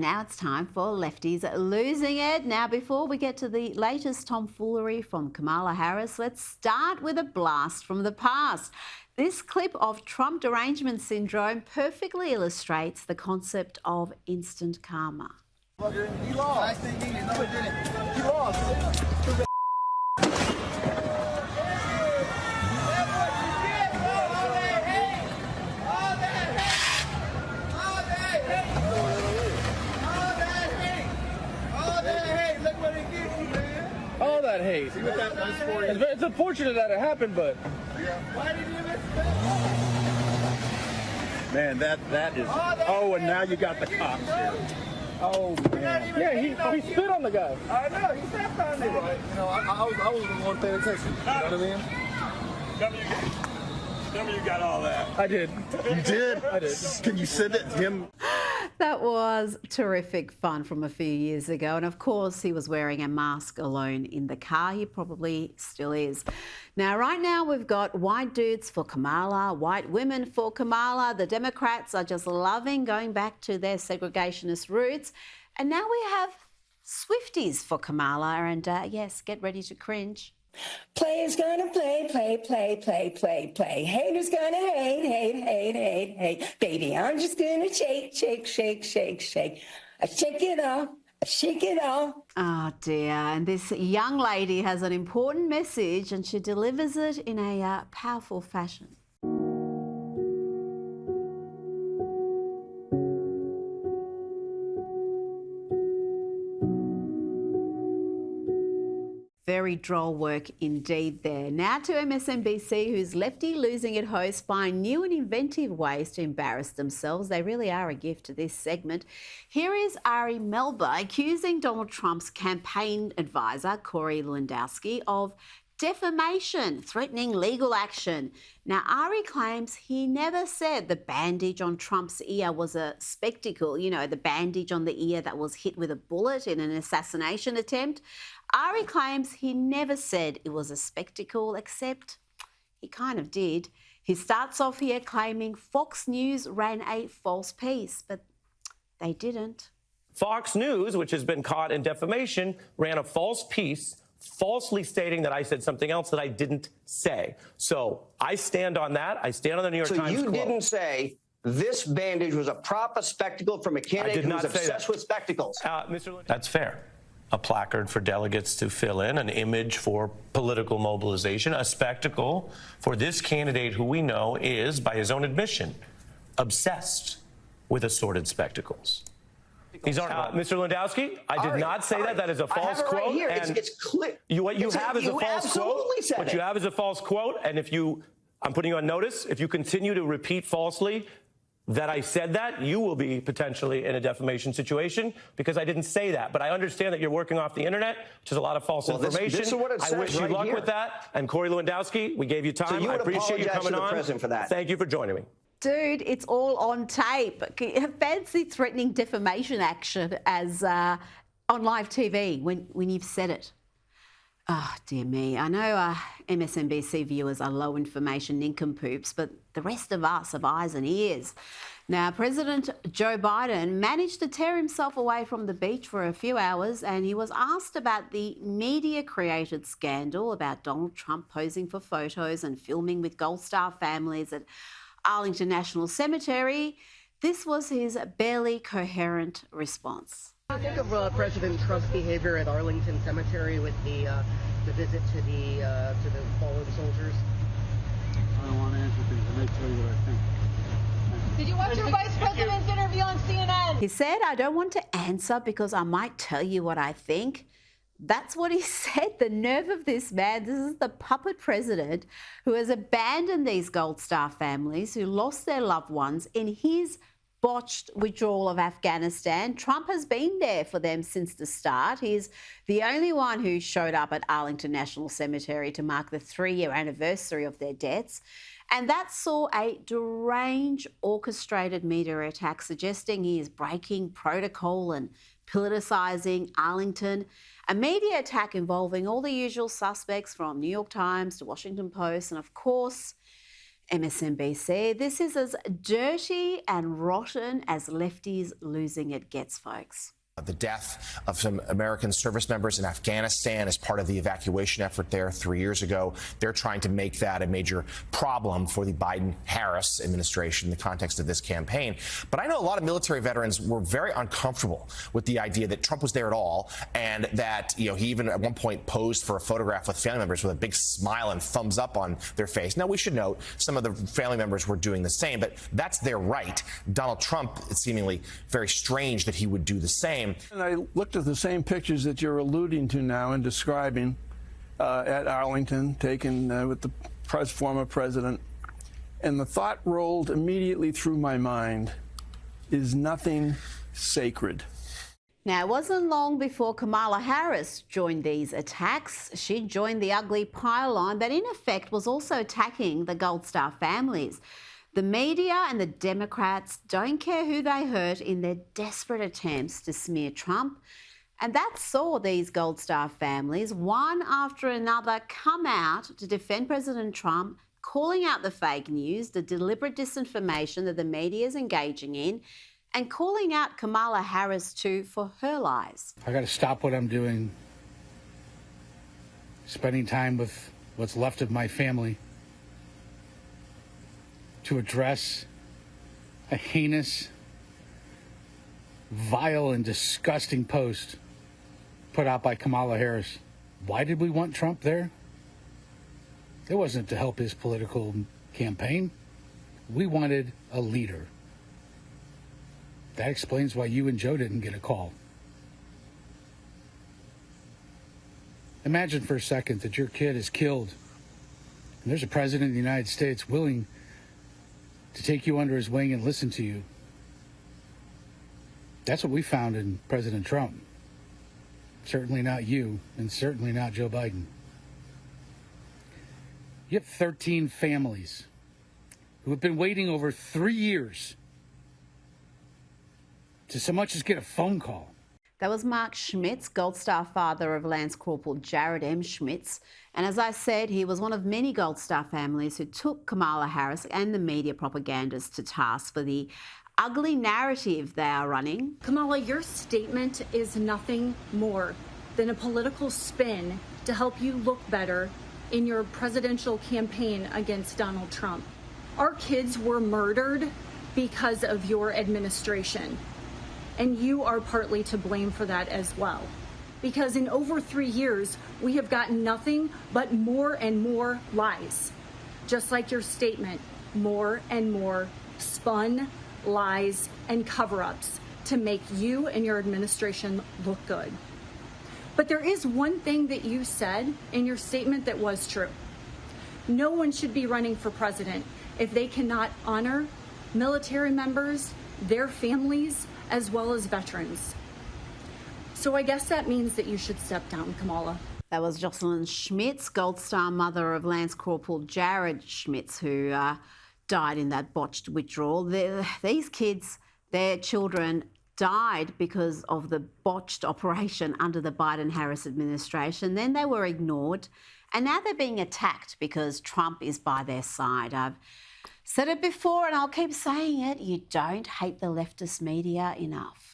Now it's time for Lefties Losing It. Now, before we get to the latest tomfoolery from Kamala Harris, let's start with a blast from the past. This clip of Trump derangement syndrome perfectly illustrates the concept of instant karma. He lost. No, he didn't. He lost. All that hate. See what that does for you? It's unfortunate that it happened, but Why did you miss that? Man, that is. Oh, and now you got the cops here. Oh man. yeah, he spit on the guy. I know. He stepped on it. You know, I was the one paying attention. You know what I mean? Tell me you got all that. I did. You did. I did. Can you send it to him? That was terrific fun from a few years ago. And of course, he was wearing a mask alone in the car. He probably still is. Now, right now, we've got white dudes for Kamala, white women for Kamala. The Democrats are just loving going back to their segregationist roots. And now we have Swifties for Kamala. And yes, get ready to cringe. Players gonna play, play, play, play, play, play. Haters gonna hate, hate, hate, hate, hate. Baby, I'm just gonna shake, shake, shake, shake, shake. I shake it off, I shake it off. Oh dear, and this young lady has an important message and she delivers it in a powerful fashion. Very droll work indeed there. Now to MSNBC, whose Lefty Losing It hosts find new and inventive ways to embarrass themselves. They really are a gift to this segment. Here is Ari Melber accusing Donald Trump's campaign advisor, Corey Lewandowski, of defamation, threatening legal action. Now, Ari claims he never said the bandage on Trump's ear was a spectacle, you know, the bandage on the ear that was hit with a bullet in an assassination attempt. Ari claims he never said it was a spectacle, except he kind of did. He starts off here claiming Fox News ran a false piece, but they didn't. Fox News, which has been caught in defamation, ran a false piece, falsely stating that I said something else that I didn't say. So I stand on that. I stand on the New York Times So you quote. didn't say this bandage was a prop, a spectacle from a candidate who's obsessed with spectacles. That's fair. A placard for delegates to fill in, an image for political mobilization, a spectacle for this candidate who we know is, by his own admission, obsessed with assorted spectacles. These aren't, Mr. Lewandowski, I did not say that. That is a false quote. Right here. And it's clear. What you have is a false quote. What you have is a false quote. And if you, I'm putting you on notice, if you continue to repeat falsely that I said that, you will be potentially in a defamation situation because I didn't say that. But I understand that you're working off the internet, which is a lot of false information. This is what it I says wish you right luck here. with that. And Corey Lewandowski, we gave you time. So you I would appreciate you apologize coming to the on. president for that. Thank you for joining me. Dude, it's all on tape. Fancy threatening defamation action as on live TV when you've said it. Oh, dear me. I know MSNBC viewers are low information nincompoops, but the rest of us have eyes and ears. Now, President Joe Biden managed to tear himself away from the beach for a few hours, and he was asked about the media-created scandal about Donald Trump posing for photos and filming with Gold Star families at Arlington National Cemetery. This was his barely coherent response. What do you think of President Trump's behavior at Arlington Cemetery with the visit to the fallen soldiers? I don't want to answer things. I may tell you what I think. Did you watch your vice president's interview on CNN? He said, I don't want to answer because I might tell you what I think. That's what he said. The nerve of this man. This is the puppet president who has abandoned these Gold Star families who lost their loved ones in his botched withdrawal of Afghanistan. Trump has been there for them since the start. He's the only one who showed up at Arlington National Cemetery to mark the 3-year anniversary of their deaths. And that saw a deranged, orchestrated media attack suggesting he is breaking protocol and politicising Arlington. A media attack involving all the usual suspects from New York Times to Washington Post and, of course, MSNBC, this is as dirty and rotten as lefties losing it gets, folks. The death of some American service members in Afghanistan as part of the evacuation effort there 3 years ago. They're trying to make that a major problem for the Biden-Harris administration in the context of this campaign. But I know a lot of military veterans were very uncomfortable with the idea that Trump was there at all, and that, he even at one point posed for a photograph with family members with a big smile and thumbs up on their face. Now, we should note some of the family members were doing the same, but that's their right. Donald Trump, it's seemingly very strange that he would do the same. And I looked at the same pictures that you're alluding to now and describing at Arlington, taken with the former president. And the thought rolled immediately through my mind, is nothing sacred? Now, it wasn't long before Kamala Harris joined these attacks. She joined the ugly pile-on that in effect was also attacking the Gold Star families. The media and the Democrats don't care who they hurt in their desperate attempts to smear Trump. And that saw these Gold Star families, one after another, come out to defend President Trump, calling out the fake news, the deliberate disinformation that the media is engaging in, and calling out Kamala Harris too for her lies. I got to stop what I'm doing, spending time with what's left of my family, to address a heinous, vile, and disgusting post put out by Kamala Harris. Why did we want Trump there? It wasn't to help his political campaign. We wanted a leader. That explains why you and Joe didn't get a call. Imagine for a second that your kid is killed, and there's a president of the United States willing to take you under his wing and listen to you. That's what we found in President Trump. Certainly not you, and certainly not Joe Biden. You have 13 families who have been waiting over 3 years to so much as get a phone call. That was Mark Schmitz, Gold Star father of Lance Corporal Jared M. Schmitz. And as I said, he was one of many Gold Star families who took Kamala Harris and the media propagandists to task for the ugly narrative they are running. Kamala, your statement is nothing more than a political spin to help you look better in your presidential campaign against Donald Trump. Our kids were murdered because of your administration. And you are partly to blame for that as well. Because in over 3 years, we have gotten nothing but more and more lies. Just like your statement, more and more spun lies and cover-ups to make you and your administration look good. But there is one thing that you said in your statement that was true. No one should be running for president if they cannot honor military members, their families, as well as veterans. So I guess that means that you should step down, Kamala. That was Jocelyn Schmitz, Gold Star mother of Lance Corporal Jared Schmitz, who died in that botched withdrawal. These kids, their children, died because of the botched operation under the Biden-Harris administration. Then they were ignored, and now they're being attacked because Trump is by their side. I've said it before and I'll keep saying it, you don't hate the leftist media enough.